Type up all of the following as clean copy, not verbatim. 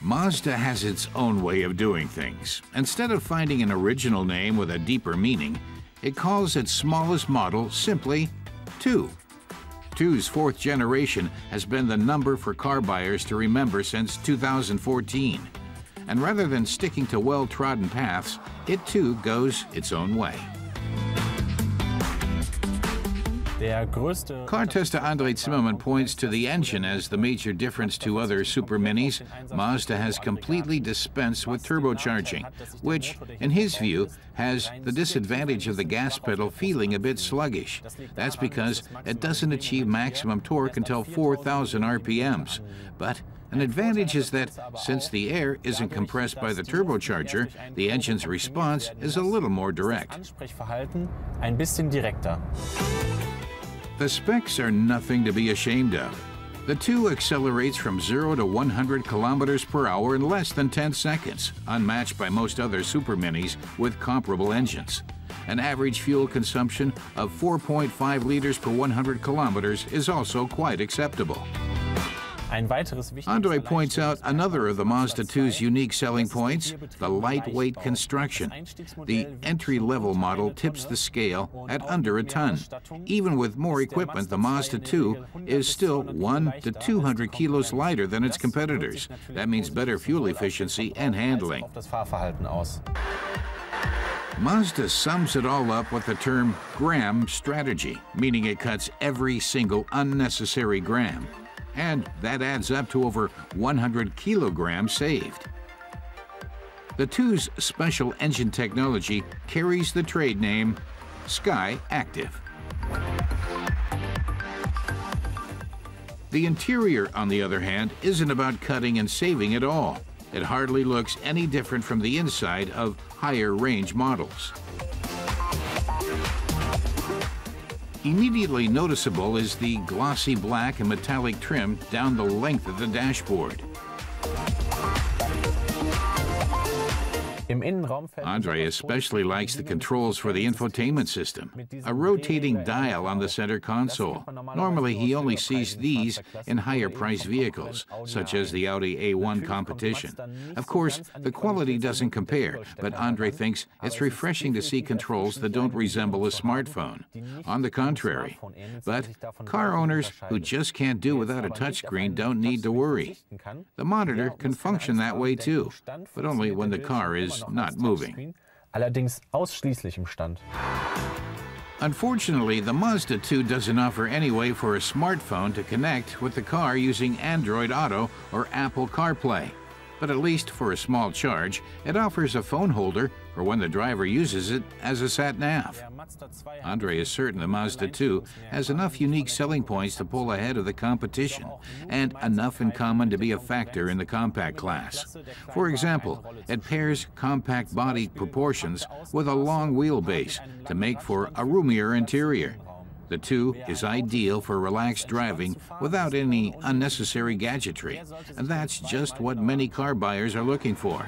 Mazda has its own way of doing things. Instead of finding an original name with a deeper meaning, it calls its smallest model simply 2. 2's fourth generation has been the number for car buyers to remember since 2014. And rather than sticking to well-trodden paths, it too goes its own way. Car tester Andre Zimmerman points to the engine as the major difference to other superminis. Mazda has completely dispensed with turbocharging, which, in his view, has the disadvantage of the gas pedal feeling a bit sluggish. That's because it doesn't achieve maximum torque until 4,000 RPMs. But an advantage is that since the air isn't compressed by the turbocharger, the engine's response is a little more direct. The specs are nothing to be ashamed of. The 2 accelerates from 0 to 100 kilometers per hour in less than 10 seconds, unmatched by most other superminis with comparable engines. An average fuel consumption of 4.5 liters per 100 kilometers is also quite acceptable. Andre points out another of the Mazda 2's unique selling points, the lightweight construction. The entry-level model tips the scale at under a ton. Even with more equipment, the Mazda 2 is still 100 to 200 kilos lighter than its competitors. That means better fuel efficiency and handling. Mazda sums it all up with the term gram strategy, meaning it cuts every single unnecessary gram. And that adds up to over 100 kilograms saved. The 2's special engine technology carries the trade name Sky Active. The interior, on the other hand, isn't about cutting and saving at all. It hardly looks any different from the inside of higher range models. Immediately noticeable is the glossy black and metallic trim down the length of the dashboard. Andre especially likes the controls for the infotainment system, a rotating dial on the center console. Normally, he only sees these in higher-priced vehicles, such as the Audi A1 competition. Of course, the quality doesn't compare, but Andre thinks it's refreshing to see controls that don't resemble a smartphone. On the contrary. But car owners who just can't do without a touchscreen don't need to worry. The monitor can function that way too, but only when the car is not moving. Unfortunately, the Mazda 2 doesn't offer any way for a smartphone to connect with the car using Android Auto or Apple CarPlay. But at least for a small charge, it offers a phone holder for when the driver uses it as a sat-nav. Andre is certain the Mazda 2 has enough unique selling points to pull ahead of the competition, and enough in common to be a factor in the compact class. For example, it pairs compact body proportions with a long wheelbase to make for a roomier interior. The 2 is ideal for relaxed driving without any unnecessary gadgetry, and that's just what many car buyers are looking for.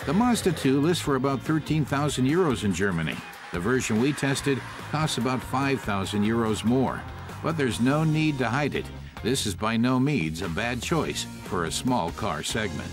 The Mazda 2 lists for about 13,000 euros in Germany. The version we tested costs about 5,000 euros more, but there's no need to hide it. This is by no means a bad choice for a small car segment.